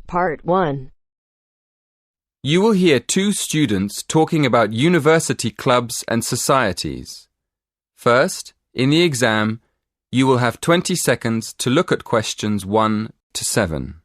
Part 1. You will hear two students talking about university clubs and societies. First, in the exam, you will have 20 seconds to look at questions 1 to 7.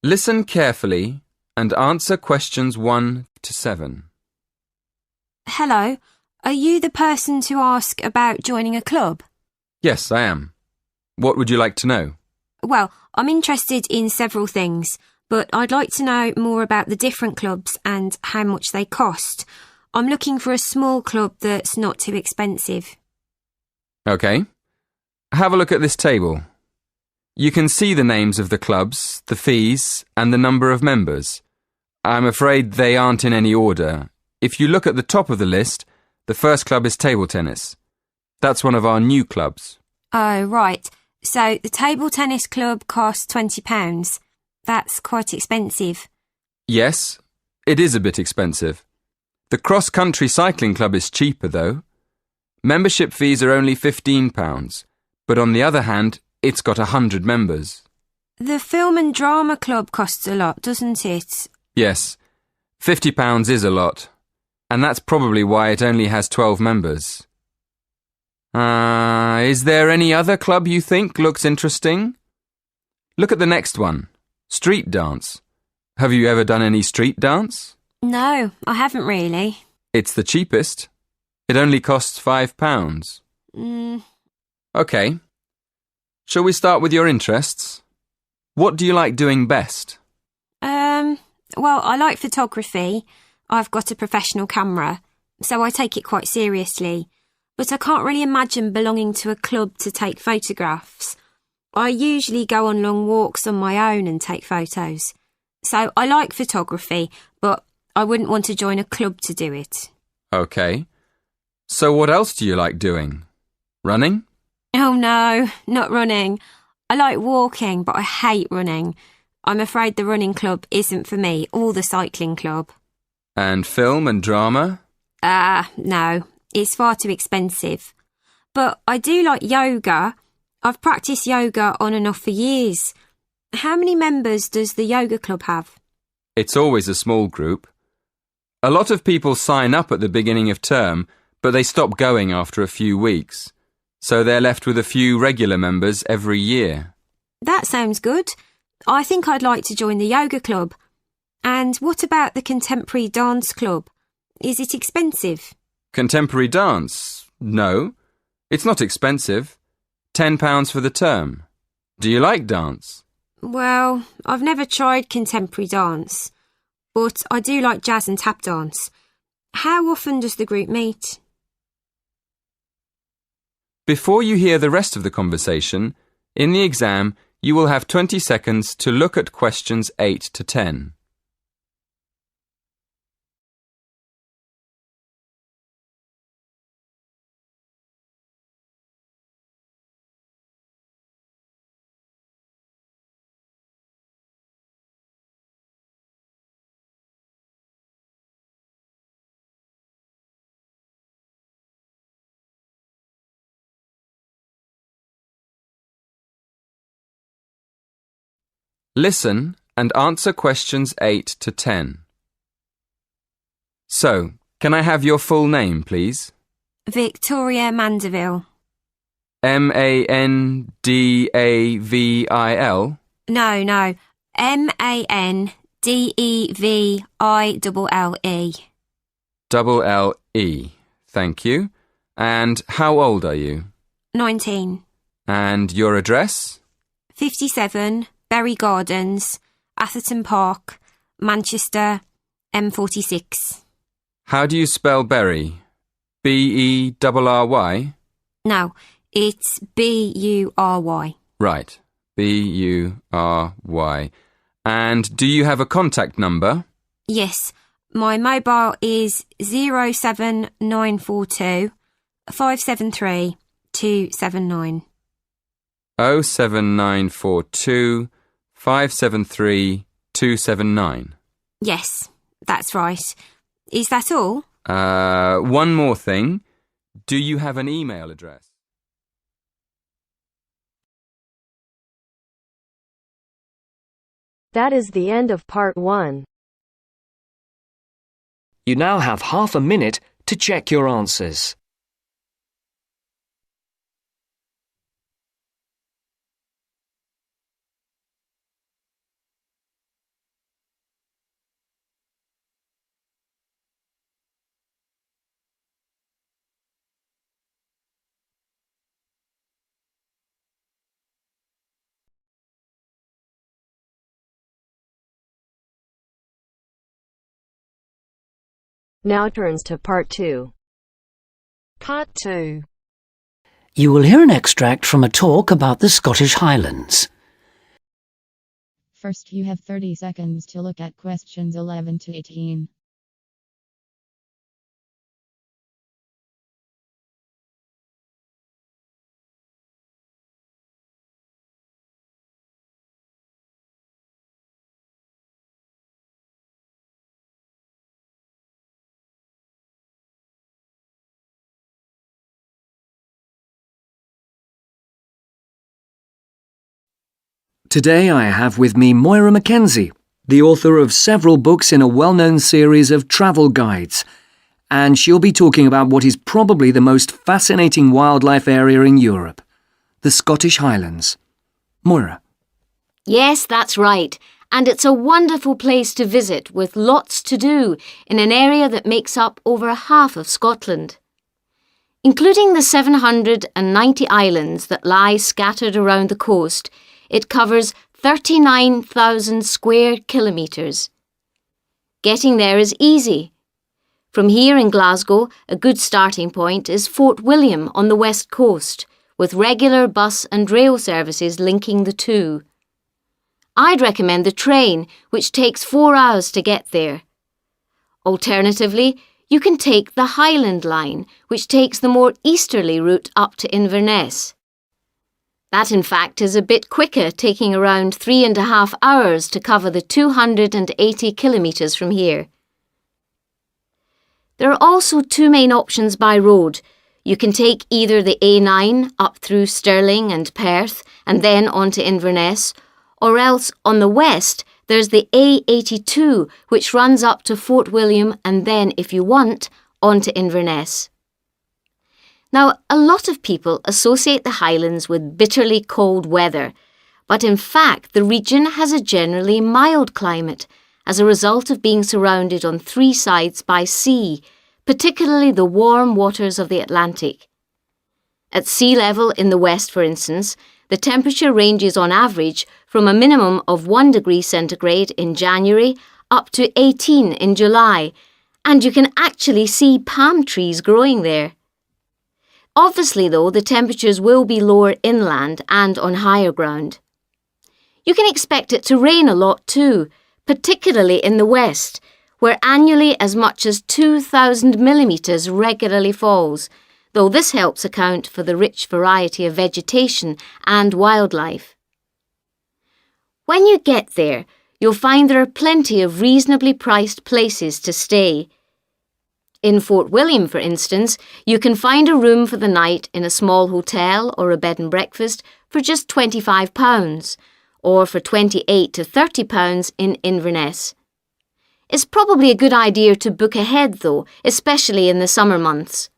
Listen carefully and answer questions 1 to 7. Hello, are you the person to ask about joining a club? Yes, I am. What would you like to know? Well, I'm interested in several things, but I'd like to know more about the different clubs and how much they cost. I'm looking for a small club that's not too expensive. OK. Have a look at this table. You can see the names of the clubs, the fees, and the number of members. I'm afraid they aren't in any order. If you look at the top of the list, the first club is table tennis. That's one of our new clubs. Oh, right. So the table tennis club costs £20. That's quite expensive. Yes, it is a bit expensive. The cross-country cycling club is cheaper, though. Membership fees are only £15, but on the other hand, it's got 100 members. The film and drama club costs a lot, doesn't it? Yes, £50 is a lot, and that's probably why it only has 12 members. Is there any other club you think looks interesting? Look at the next one, street dance. Have you ever done any street dance? No, I haven't really. It's the cheapest. It only costs £5. OK. Shall we start with your interests? What do you like doing best? Well, I like photography. I've got a professional camera, so I take it quite seriously. But I can't really imagine belonging to a club to take photographs. I usually go on long walks on my own and take photos. So I like photography, but I wouldn't want to join a club to do it. OK. So what else do you like doing? Running? Oh no, not running. I like walking, but I hate running. I'm afraid the running club isn't for me, or the cycling club. And film and drama? No, it's far too expensive. But I do like yoga. I've practiced yoga on and off for years. How many members does the yoga club have? It's always a small group. A lot of people sign up at the beginning of term, but they stop going after a few weeks. So they're left with a few regular members every year. That sounds good. I think I'd like to join the yoga club. And what about the contemporary dance club? Is it expensive? Contemporary dance? No. It's not expensive. £10 for the term. Do you like dance? Well, I've never tried contemporary dance, but I do like jazz and tap dance. How often does the group meet? Before you hear the rest of the conversation, in the exam, you will have 20 seconds to look at questions 8 to 10. Listen and answer questions 8 to 10. So, can I have your full name, please? Victoria Mandeville. Mandavil? No. Mandeville. L-E. Thank you. And how old are you? 19. And your address? 57, Berry Gardens, Atherton Park, Manchester, M46. How do you spell Berry? B-E-R-R-Y? No, it's B-U-R-Y. Right, B-U-R-Y. And do you have a contact number? Yes, my mobile is 07942 573 279. 07942 573 279. Yes, that's right. Is that all? One more thing. Do you have an email address? That is the end of part 1. You now have half a minute to check your answers. Now turns to part 2. Part 2. You will hear an extract from a talk about the Scottish Highlands. First, you have 30 seconds to look at questions 11 to 18. Today I have with me Moira Mackenzie, the author of several books in a well-known series of travel guides, and she'll be talking about what is probably the most fascinating wildlife area in Europe, the Scottish Highlands. Moira. Yes, that's right. And it's a wonderful place to visit with lots to do in an area that makes up over half of Scotland. Including the 790 islands that lie scattered around the coast, it covers 39,000 square kilometres. Getting there is easy. From here in Glasgow, a good starting point is Fort William on the west coast, with regular bus and rail services linking the two. I'd recommend the train, which takes 4 hours to get there. Alternatively, you can take the Highland Line, which takes the more easterly route up to Inverness. That, in fact, is a bit quicker, taking around 3.5 hours to cover the 280 kilometres from here. There are also two main options by road. You can take either the A9 up through Stirling and Perth and then on to Inverness, or else on the west there's the A82 which runs up to Fort William and then, if you want, on to Inverness. Now, a lot of people associate the Highlands with bitterly cold weather, but in fact the region has a generally mild climate as a result of being surrounded on 3 sides by sea, particularly the warm waters of the Atlantic. At sea level in the west, for instance, the temperature ranges on average from a minimum of 1 degree centigrade in January up to 18 in July, and you can actually see palm trees growing there. Obviously, though, the temperatures will be lower inland and on higher ground. You can expect it to rain a lot too, particularly in the west, where annually as much as 2,000 millimetres regularly falls, though this helps account for the rich variety of vegetation and wildlife. When you get there, you'll find there are plenty of reasonably priced places to stay. In Fort William, for instance, you can find a room for the night in a small hotel or a bed and breakfast for just £25, or for £28 to £30 in Inverness. It's probably a good idea to book ahead though, especially in the summer months.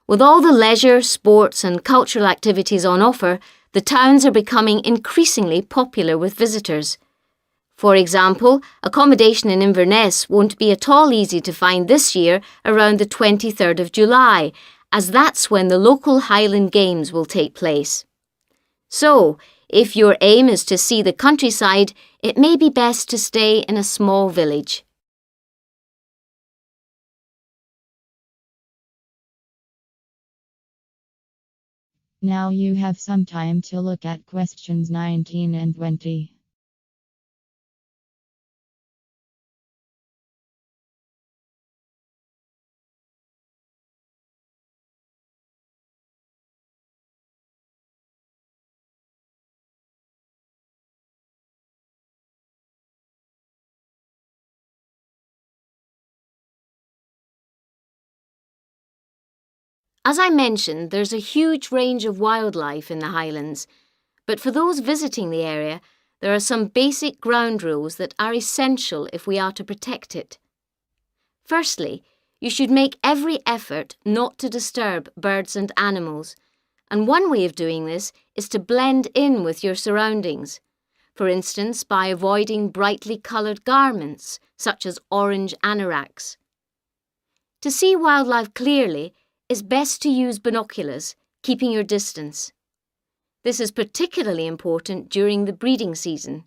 With all the leisure, sports and cultural activities on offer, the towns are becoming increasingly popular with visitors. For example, accommodation in Inverness won't be at all easy to find this year around the 23rd of July, as that's when the local Highland Games will take place. So, if your aim is to see the countryside, it may be best to stay in a small village. Now you have some time to look at questions 19 and 20. As I mentioned, there's a huge range of wildlife in the Highlands, but for those visiting the area, there are some basic ground rules that are essential if we are to protect it. Firstly, you should make every effort not to disturb birds and animals, and one way of doing this is to blend in with your surroundings, for instance by avoiding brightly coloured garments such as orange anoraks. To see wildlife clearly, it's best to use binoculars, keeping your distance. This is particularly important during the breeding season.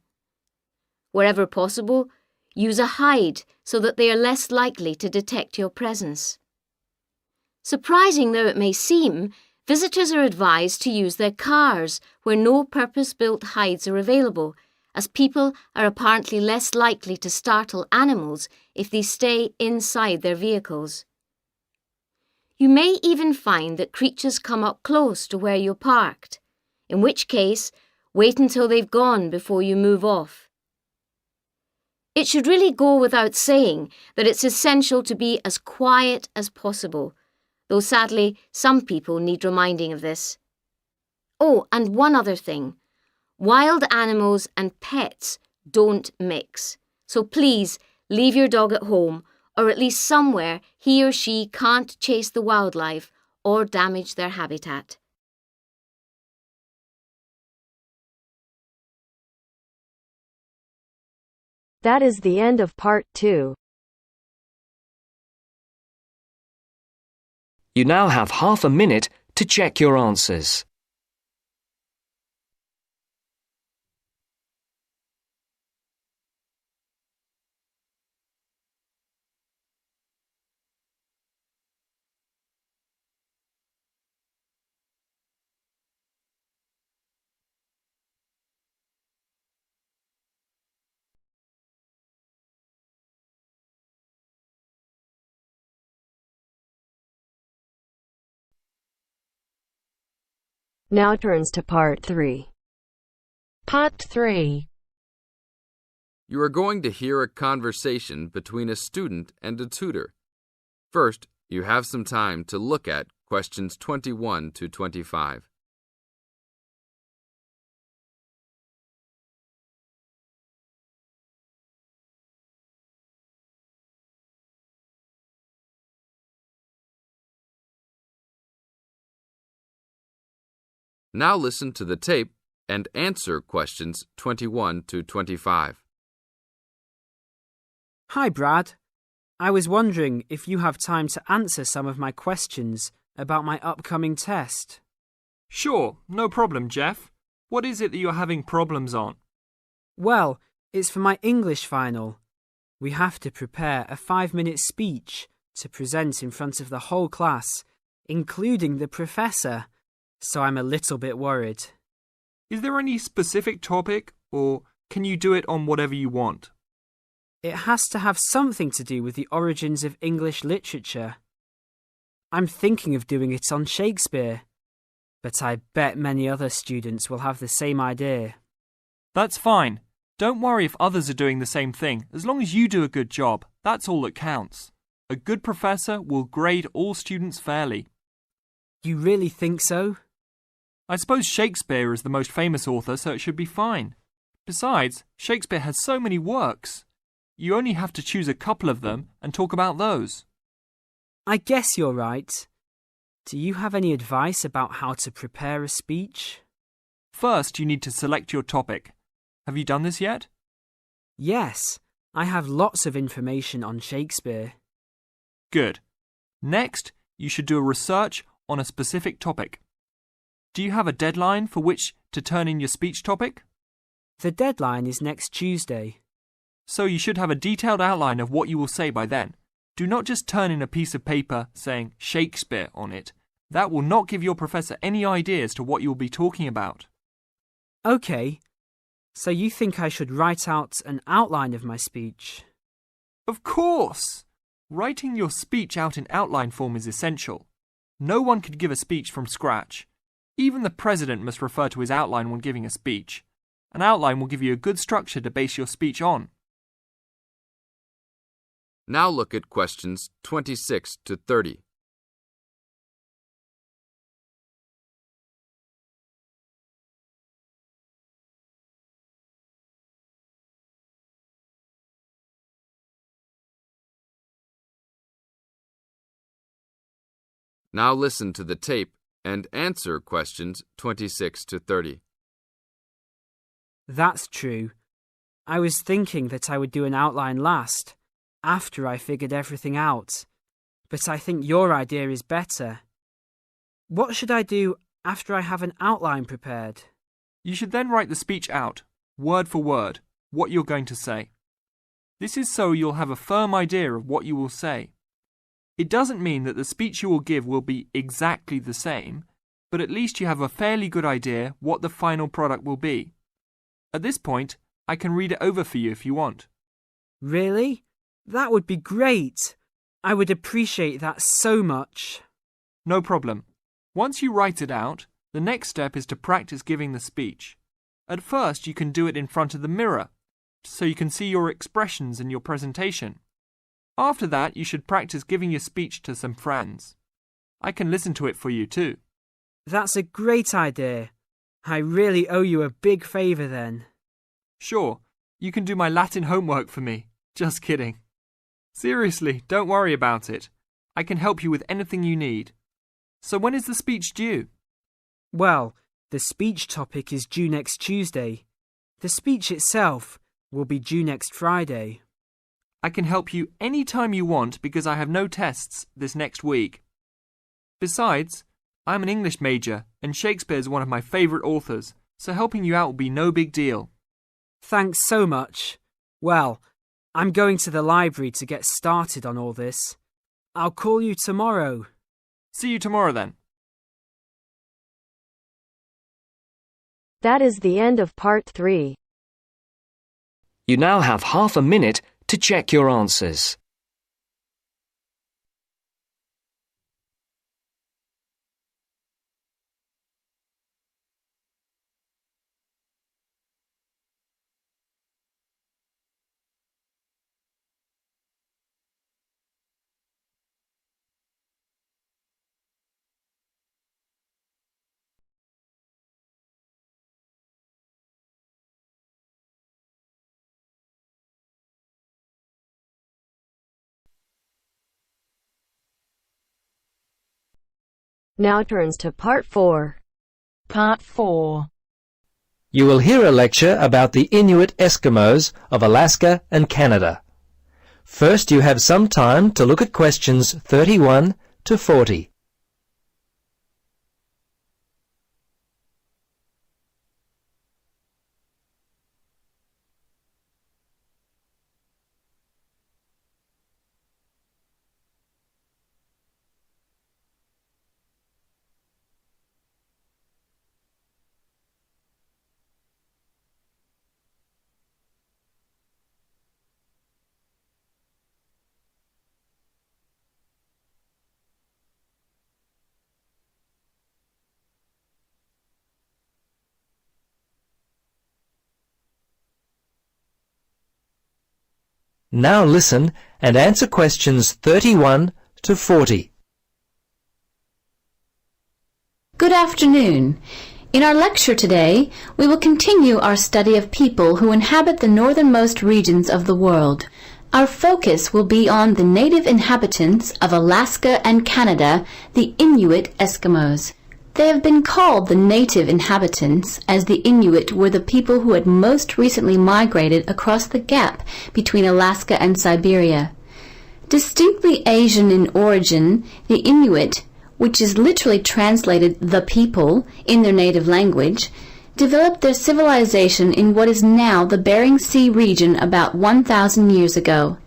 Wherever possible, use a hide so that they are less likely to detect your presence. Surprising though it may seem, visitors are advised to use their cars where no purpose-built hides are available, as people are apparently less likely to startle animals if they stay inside their vehicles. You may even find that creatures come up close to where you're parked, in which case, wait until they've gone before you move off. It should really go without saying that it's essential to be as quiet as possible, though sadly some people need reminding of this. Oh, and one other thing. Wild animals and pets don't mix, so please leave your dog at home or at least somewhere he or she can't chase the wildlife or damage their habitat. That is the end of part 2. You now have half a minute to check your answers. Now turns to part 3. Part 3. You are going to hear a conversation between a student and a tutor. First, you have some time to look at questions 21 to 25. Now listen to the tape and answer questions 21 to 25. Hi, Brad. I was wondering if you have time to answer some of my questions about my upcoming test. Sure, no problem, Jeff. What is it that you're having problems on? Well, it's for my English final. We have to prepare a 5-minute speech to present in front of the whole class, including the professor, so I'm a little bit worried. Is there any specific topic, or can you do it on whatever you want? It has to have something to do with the origins of English literature. I'm thinking of doing it on Shakespeare, but I bet many other students will have the same idea. That's fine. Don't worry if others are doing the same thing. As long as you do a good job, that's all that counts. A good professor will grade all students fairly. You really think so? I suppose Shakespeare is the most famous author, so it should be fine. Besides, Shakespeare has so many works. You only have to choose a couple of them and talk about those. I guess you're right. Do you have any advice about how to prepare a speech? First, you need to select your topic. Have you done this yet? Yes, I have lots of information on Shakespeare. Good. Next, you should do a research on a specific topic. Do you have a deadline for which to turn in your speech topic? The deadline is next Tuesday. So you should have a detailed outline of what you will say by then. Do not just turn in a piece of paper saying Shakespeare on it. That will not give your professor any idea as to what you will be talking about. OK. So you think I should write out an outline of my speech? Of course! Writing your speech out in outline form is essential. No one could give a speech from scratch. Even the president must refer to his outline when giving a speech. An outline will give you a good structure to base your speech on. Now look at questions 26 to 30. Now listen to the tape and answer questions 26 to 30. That's true. I was thinking that I would do an outline last, after I figured everything out. But I think your idea is better. What should I do after I have an outline prepared? You should then write the speech out, word for word, what you're going to say. This is so you'll have a firm idea of what you will say. It doesn't mean that the speech you will give will be exactly the same, but at least you have a fairly good idea what the final product will be. At this point, I can read it over for you if you want. Really? That would be great. I would appreciate that so much. No problem. Once you write it out, the next step is to practice giving the speech. At first, you can do it in front of the mirror, so you can see your expressions in your presentation. After that, you should practice giving your speech to some friends. I can listen to it for you too. That's a great idea. I really owe you a big favour then. Sure, you can do my Latin homework for me. Just kidding. Seriously, don't worry about it. I can help you with anything you need. So when is the speech due? Well, the speech topic is due next Tuesday. The speech itself will be due next Friday. I can help you any time you want because I have no tests this next week. Besides, I'm an English major and Shakespeare's one of my favourite authors, so helping you out will be no big deal. Thanks so much. Well, I'm going to the library to get started on all this. I'll call you tomorrow. See you tomorrow then. That is the end of part 3. You now have half a minute to check your answers. Now turns to part 4. Part 4. You will hear a lecture about the Inuit Eskimos of Alaska and Canada. First, you have some time to look at questions 31 to 40. Now listen and answer questions 31 to 40. Good afternoon. In our lecture today, we will continue our study of people who inhabit the northernmost regions of the world. Our focus will be on the native inhabitants of Alaska and Canada, the Inuit Eskimos. They have been called the native inhabitants, as the Inuit were the people who had most recently migrated across the gap between Alaska and Siberia. Distinctly Asian in origin, the Inuit, which is literally translated the people in their native language, developed their civilization in what is now the Bering Sea region about 1,000 years ago.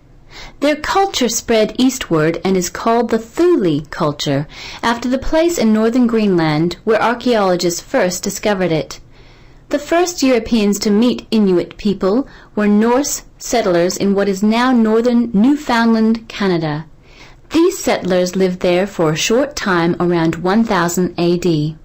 Their culture spread eastward and is called the Thule culture, after the place in northern Greenland where archaeologists first discovered it. The first Europeans to meet Inuit people were Norse settlers in what is now northern Newfoundland, Canada. These settlers lived there for a short time around 1000 AD.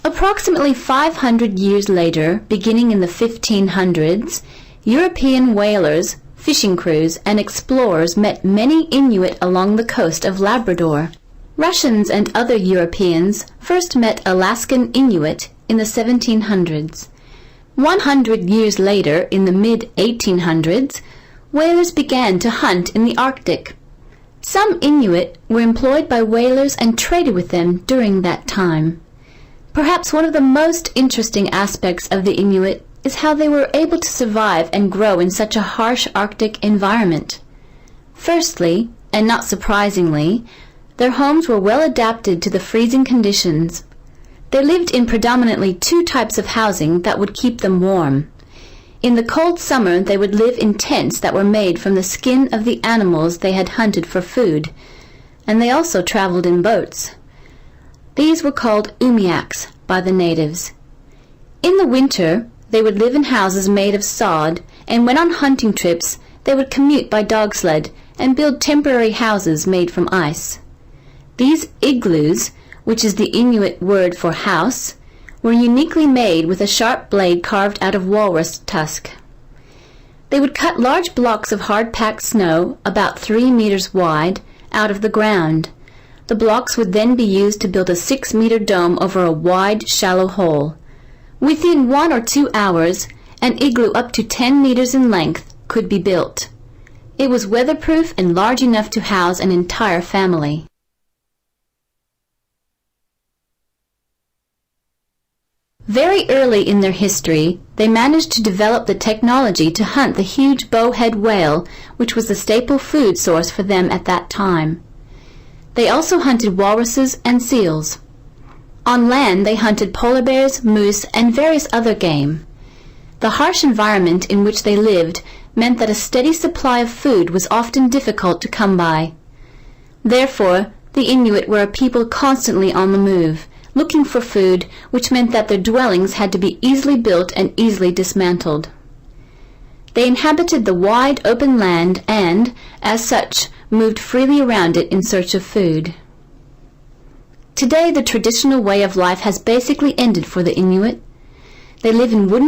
Approximately 500 years later, beginning in the 1500s, European whalers, fishing crews, and explorers met many Inuit along the coast of Labrador. Russians and other Europeans first met Alaskan Inuit in the 1700s. 100 years later, in the mid-1800s, whalers began to hunt in the Arctic. Some Inuit were employed by whalers and traded with them during that time. Perhaps one of the most interesting aspects of the Inuit is how they were able to survive and grow in such a harsh Arctic environment. Firstly, and not surprisingly, their homes were well adapted to the freezing conditions. They lived in predominantly two types of housing that would keep them warm. In the cold summer, they would live in tents that were made from the skin of the animals they had hunted for food, and they also traveled in boats. These were called umiaks by the natives. In the winter, they would live in houses made of sod, and when on hunting trips, they would commute by dog sled and build temporary houses made from ice. These igloos, which is the Inuit word for house, were uniquely made with a sharp blade carved out of walrus tusk. They would cut large blocks of hard-packed snow, about 3 meters wide, out of the ground. The blocks would then be used to build a 6-meter dome over a wide, shallow hole. Within 1 or 2 hours, an igloo up to 10 meters in length could be built. It was weatherproof and large enough to house an entire family. Very early in their history, they managed to develop the technology to hunt the huge bowhead whale, which was the staple food source for them at that time. They also hunted walruses and seals. On land, they hunted polar bears, moose, and various other game. The harsh environment in which they lived meant that a steady supply of food was often difficult to come by. Therefore, the Inuit were a people constantly on the move, looking for food, which meant that their dwellings had to be easily built and easily dismantled. They inhabited the wide open land and, as such, moved freely around it in search of food. Today, the traditional way of life has basically ended for the Inuit. They live in wooden